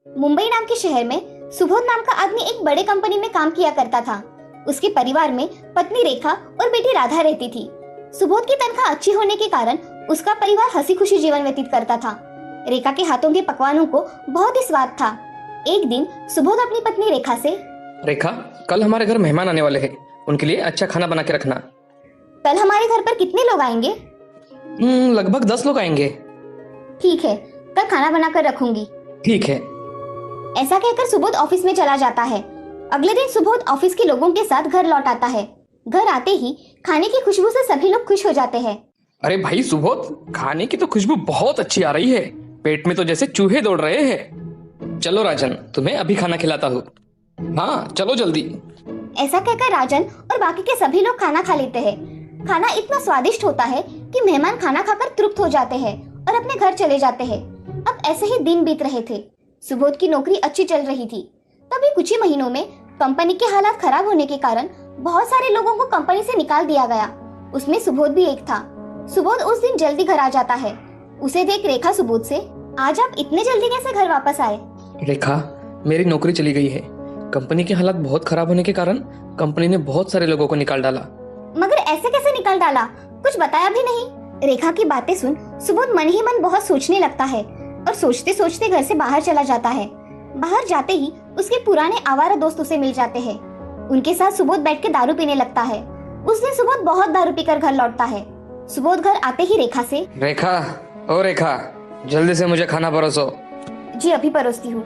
मुंबई नाम के शहर में सुबोध नाम का आदमी एक बड़े कंपनी में काम किया करता था। उसके परिवार में पत्नी रेखा और बेटी राधा रहती थी। सुबोध की तनख्वाह अच्छी होने के कारण उसका परिवार हंसी खुशी जीवन व्यतीत करता था। रेखा के हाथों के पकवानों को बहुत ही स्वाद था। एक दिन सुबोध अपनी पत्नी रेखा से, रेखा, कल हमारे घर मेहमान आने वाले हैं, उनके लिए अच्छा खाना बना के रखना। कल हमारे घर पर कितने लोग आएंगे? लगभग 10 लोग आएंगे। ठीक है, कल खाना बनाकर रखूंगी। ठीक है। ऐसा कहकर सुबोध ऑफिस में चला जाता है। अगले दिन सुबोध ऑफिस के लोगों के साथ घर लौट आता है। घर आते ही खाने की खुशबू से सभी लोग खुश हो जाते हैं। अरे भाई सुबोध, खाने की तो खुशबू बहुत अच्छी आ रही है, पेट में तो जैसे चूहे दौड़ रहे हैं। चलो राजन, तुम्हें अभी खाना खिलाता हूँ। हाँ चलो जल्दी। ऐसा कहकर राजन और बाकी के सभी लोग खाना खा लेते हैं। खाना इतना स्वादिष्ट होता है कि मेहमान खाना खाकर तृप्त हो जाते हैं और अपने घर चले जाते हैं। अब ऐसे ही दिन बीत रहे थे। सुबोध की नौकरी अच्छी चल रही थी। तभी कुछ ही महीनों में कंपनी के हालात खराब होने के कारण बहुत सारे लोगों को कंपनी से निकाल दिया गया। उसमें सुबोध भी एक था। सुबोध उस दिन जल्दी घर आ जाता है। उसे देख रेखा सुबोध से, आज आप इतने जल्दी कैसे घर वापस आए? रेखा, मेरी नौकरी चली गई है। कंपनी के हालात बहुत खराब होने के कारण कंपनी ने बहुत सारे लोगों को निकाल डाला। मगर ऐसे कैसे निकाल डाला? कुछ बताया भी नहीं। रेखा की बातें सुन सुबोध मन ही मन बहुत सोचने लगता है और सोचते सोचते घर से बाहर चला जाता है। बाहर जाते ही उसके पुराने आवारा दोस्त उसे मिल जाते हैं। उनके साथ सुबोध बैठ के दारू पीने लगता है। उस दिन सुबोध बहुत दारू पीकर घर लौटता है। सुबोध घर आते ही रेखा से, रेखा, ओ रेखा, जल्दी से मुझे खाना परोसो। जी अभी परोसती हूँ।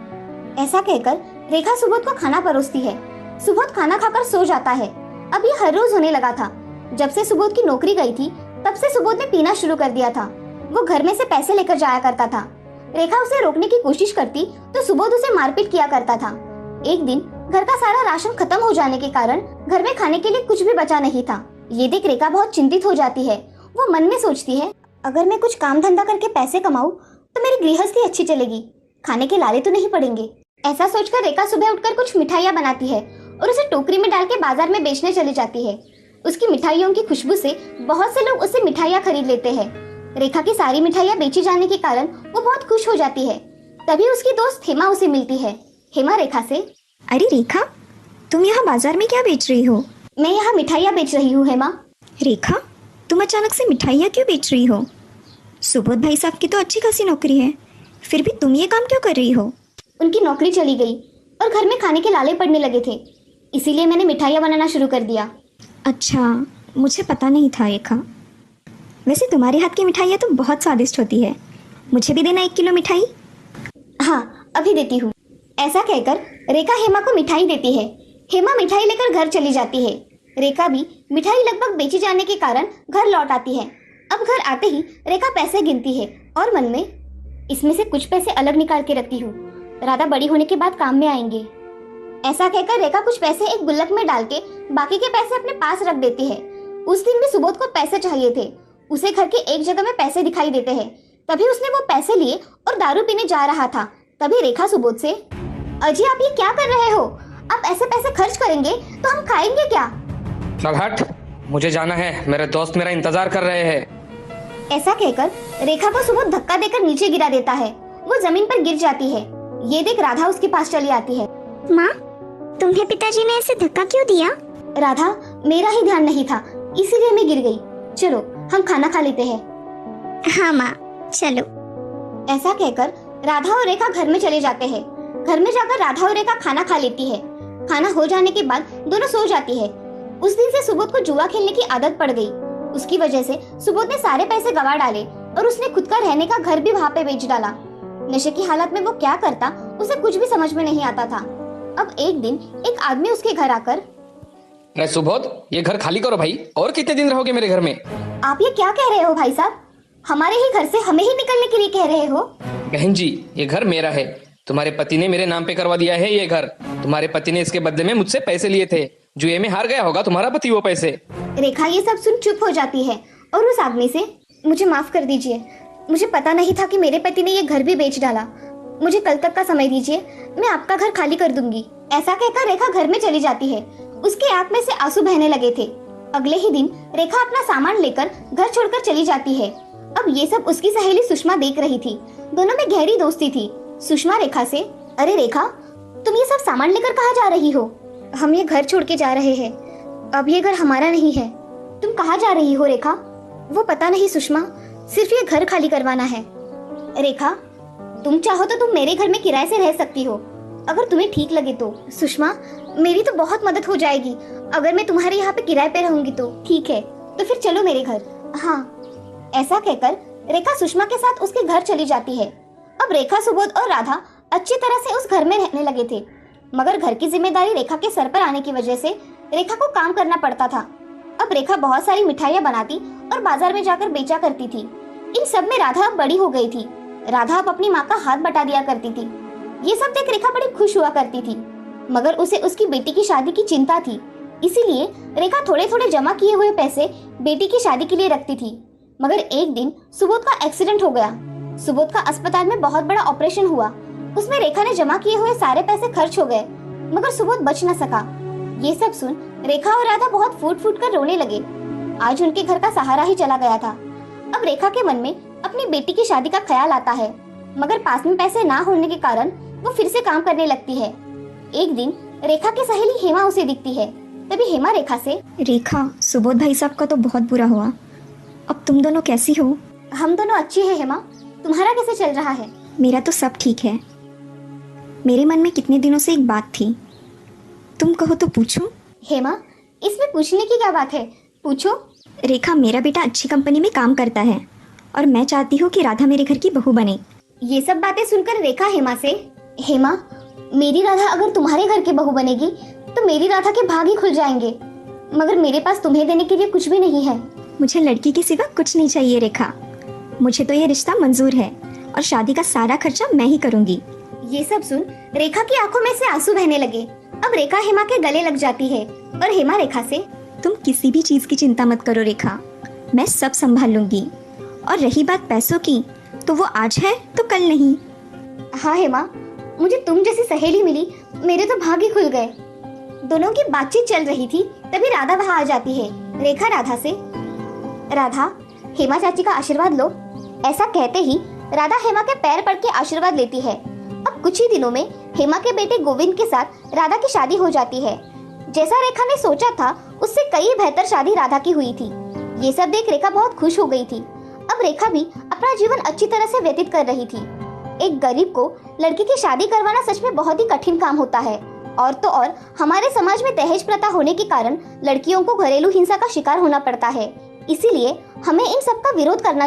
ऐसा कहकर रेखा सुबोध को खाना परोसती है। सुबोध खाना खाकर सो जाता है। अब ये हर रोज होने लगा था। जब से सुबोध की नौकरी गई थी तब से सुबोध ने पीना शुरू कर दिया था। वो घर में से पैसे लेकर जाया करता था। रेखा उसे रोकने की कोशिश करती तो सुबोध उसे मारपीट किया करता था। एक दिन घर का सारा राशन खत्म हो जाने के कारण घर में खाने के लिए कुछ भी बचा नहीं था। ये देख रेखा बहुत चिंतित हो जाती है। वो मन में सोचती है, अगर मैं कुछ काम धंधा करके पैसे कमाऊं तो मेरी गृहस्थी अच्छी चलेगी, खाने के लाले तो नहीं पड़ेंगे। ऐसा सोचकर रेखा सुबह उठकर कुछ मिठाइयाँ बनाती है और उसे टोकरी में डाल के बाजार में बेचने चली जाती है। उसकी मिठाइयों की खुशबू से बहुत से लोग उससे मिठाइयाँ खरीद लेते हैं। रेखा की सारी मिठाइयाँ बेची जाने के कारण वो बहुत खुश हो जाती है। तभी उसकी दोस्त हेमा उसे मिलती है। हेमा रेखा से, अरे रेखा, तुम यहाँ बाजार में क्या बेच रही हो? मैं यहाँ मिठाइयाँ बेच रही हूँ हेमा। रेखा, तुम अचानक से मिठाइयाँ क्यों बेच रही हो? सुबोध भाई साहब की तो अच्छी खासी नौकरी है, फिर भी तुम ये काम क्यों कर रही हो? उनकी नौकरी चली गई और घर में खाने के लाले पड़ने लगे थे, इसीलिए मैंने मिठाइयाँ बनाना शुरू कर दिया। अच्छा, मुझे पता नहीं था रेखा। वैसे तुम्हारे हाथ की मिठाइयाँ तो बहुत स्वादिष्ट होती है, मुझे भी देना 1 किलो मिठाई। हाँ अभी देती हूँ। ऐसा कहकर रेखा हेमा को मिठाई देती है। हेमा मिठाई लेकर घर चली जाती है। रेखा भी मिठाई लगभग बेची जाने के कारण घर लौट आती है। अब घर आते ही रेखा पैसे गिनती है और मन में, इसमें से कुछ पैसे अलग निकाल के रखती हूँ, राधा बड़ी होने के बाद काम में आएंगे। ऐसा कहकर रेखा कुछ पैसे एक गुल्लक में डाल के बाकी के पैसे अपने पास रख देती है। उस दिन भी सुबोध को पैसे चाहिए थे। उसे घर के एक जगह में पैसे दिखाई देते हैं। तभी उसने वो पैसे लिए और दारू पीने जा रहा था। तभी रेखा सुबोध से, अजी आप ये क्या कर रहे हो? आप ऐसे पैसे खर्च करेंगे तो हम खाएंगे क्या? चल हट, मुझे जाना है, मेरे दोस्त मेरा इंतजार कर रहे हैं। ऐसा कहकर रेखा को सुबोध धक्का देकर नीचे गिरा देता है। वो जमीन पर गिर जाती है। ये देख राधा उसके पास चली आती है। माँ, तुम्हें पिताजी ने ऐसे धक्का क्यों दिया? राधा, मेरा ही ध्यान नहीं था, इसीलिए मैं गिर गई। चलो हम खाना खा लेते हैं। हाँ माँ, चलो। ऐसा कहकर राधा और रेखा घर में चले जाते हैं। घर में जाकर राधा और रेखा खाना खा लेती है। खाना हो जाने के बाद दोनों सो जाती है। उस दिन से सुबोध को जुआ खेलने की आदत पड़ गई। उसकी वजह से सुबोध ने सारे पैसे गंवा डाले और उसने खुद का रहने का घर भी वहाँ पे बेच डाला। नशे की हालत में वो क्या करता उसे कुछ भी समझ में नहीं आता था। अब एक दिन एक आदमी उसके घर आकर, अरे सुबोध, ये घर खाली करो भाई, और कितने दिन रहोगे मेरे घर में? आप ये क्या कह रहे हो भाई साहब? हमारे ही घर से हमें ही निकलने के लिए कह रहे हो? बहन जी, ये घर मेरा है। तुम्हारे पति ने मेरे नाम पे करवा दिया है ये घर। तुम्हारे पति ने इसके बदले में मुझसे पैसे लिए थे। जुए में हार गया होगा तुम्हारा पति वो पैसे। रेखा ये सब सुन चुप हो जाती है और उस आदमी से, मुझे माफ कर दीजिए, मुझे पता नहीं था कि मेरे पति ने ये घर भी बेच डाला। मुझे कल तक का समय दीजिए, मैं आपका घर खाली कर दूंगी। ऐसा कहकर रेखा घर में चली जाती है। उसकी आंख में से आंसू बहने लगे थे। अगले ही दिन रेखा अपना सामान लेकर घर छोड़कर चली जाती है। अब ये सब उसकी सहेली सुषमा देख रही थी। दोनों में गहरी दोस्ती थी। सुषमा रेखा से, अरे रेखा, तुम ये सब सामान लेकर कहाँ जा रही हो? हम ये घर छोड़ के जा रहे हैं। अब ये घर हमारा नहीं है। तुम कहाँ जा रही हो रेखा? वो पता नहीं सुषमा, सिर्फ ये घर खाली करवाना है। रेखा, तुम चाहो तो तुम मेरे घर में किराए से रह सकती हो, अगर तुम्हें ठीक लगे तो। सुषमा, मेरी तो बहुत मदद हो जाएगी अगर मैं तुम्हारे यहाँ पे किराए पे रहूंगी तो। ठीक है, तो फिर चलो मेरे घर। हाँ। ऐसा कहकर रेखा सुषमा के साथ उसके घर चली जाती है। अब रेखा, सुबोध और राधा अच्छी तरह से उस घर में रहने लगे थे, मगर घर की जिम्मेदारी रेखा के सर पर आने की वजह से रेखा को काम करना पड़ता था। अब रेखा बहुत सारी मिठाइयाँ बनाती और बाजार में जाकर बेचा करती थी। इन सब में राधा अब बड़ी हो गई थी। राधा अब अपनी माँ का हाथ बटा दिया करती थी। ये सब देख रेखा बड़ी खुश हुआ करती थी, मगर उसे उसकी बेटी की शादी की चिंता थी। इसीलिए रेखा थोड़े थोड़े जमा किए हुए पैसे बेटी की शादी के लिए रखती थी। मगर एक दिन सुबोध का एक्सीडेंट हो गया। सुबोध का अस्पताल में बहुत बड़ा ऑपरेशन हुआ। उसमें रेखा ने जमा किए हुए सारे पैसे खर्च हो गए, मगर सुबोध बच न सका। ये सब सुन रेखा और राधा बहुत फूट फूट कर रोने लगे। आज उनके घर का सहारा ही चला गया था। अब रेखा के मन में अपनी बेटी की शादी का ख्याल आता है, मगर पास में पैसे ना होने के कारण वो फिर से काम करने लगती है। एक दिन रेखा की सहेली हेमा उसे दिखती है। तभी हेमा रेखा से, रेखा, सुबोध भाई साहब का तो बहुत बुरा हुआ। अब तुम दोनों कैसी हो? हम दोनों अच्छी है हेमा, तुम्हारा कैसे चल रहा है? मेरा तो सब ठीक है। मेरे मन में कितने दिनों से एक बात थी, तुम कहो तो पूछूं? हेमा, इसमें पूछने की क्या बात है, पूछो। रेखा, मेरा बेटा अच्छी कंपनी में काम करता है और मैं चाहती हूँ कि राधा मेरे घर की बहू बने। ये सब बातें सुनकर रेखा हेमा से, हेमा, मेरी राधा अगर तुम्हारे घर की बहू बनेगी तो मेरी राधा के भाग ही खुल जाएंगे, मगर मेरे पास तुम्हें देने के लिए कुछ भी नहीं है। मुझे लड़की के सिवा कुछ नहीं चाहिए रेखा। मुझे तो ये रिश्ता मंजूर है और शादी का सारा खर्चा मैं ही करूँगी। ये सब सुन रेखा की आंखों में से आंसू बहने लगे। अब रेखा हेमा के गले लग जाती है और हेमा रेखा से, तुम किसी भी चीज की चिंता मत करो रेखा, मैं सब संभाल लूंगी। और रही बात पैसों की, तो वो आज है तो कल नहीं। हाँ हेमा, मुझे तुम जैसी सहेली मिली, मेरे तो भाग ही खुल गए। दोनों की बातचीत चल रही थी, तभी राधा वहाँ आ जाती है। रेखा राधा से, राधा, हेमा चाची का आशीर्वाद लो। ऐसा कहते ही राधा हेमा के पैर पड़ के आशीर्वाद लेती है। अब कुछ ही दिनों में हेमा के बेटे गोविंद के साथ राधा की शादी हो जाती है। जैसा रेखा ने सोचा था उससे कई बेहतर शादी राधा की हुई थी। ये सब देख रेखा बहुत खुश हो गई थी। अब रेखा भी अपना जीवन अच्छी तरह से व्यतीत कर रही थी। एक गरीब को लड़की की शादी करवाना सच में बहुत ही कठिन काम होता है। और तो और हमारे समाज में दहेज प्रथा होने के कारण लड़कियों को घरेलू हिंसा का शिकार होना पड़ता है। इसीलिए हमें इन सब का विरोध करना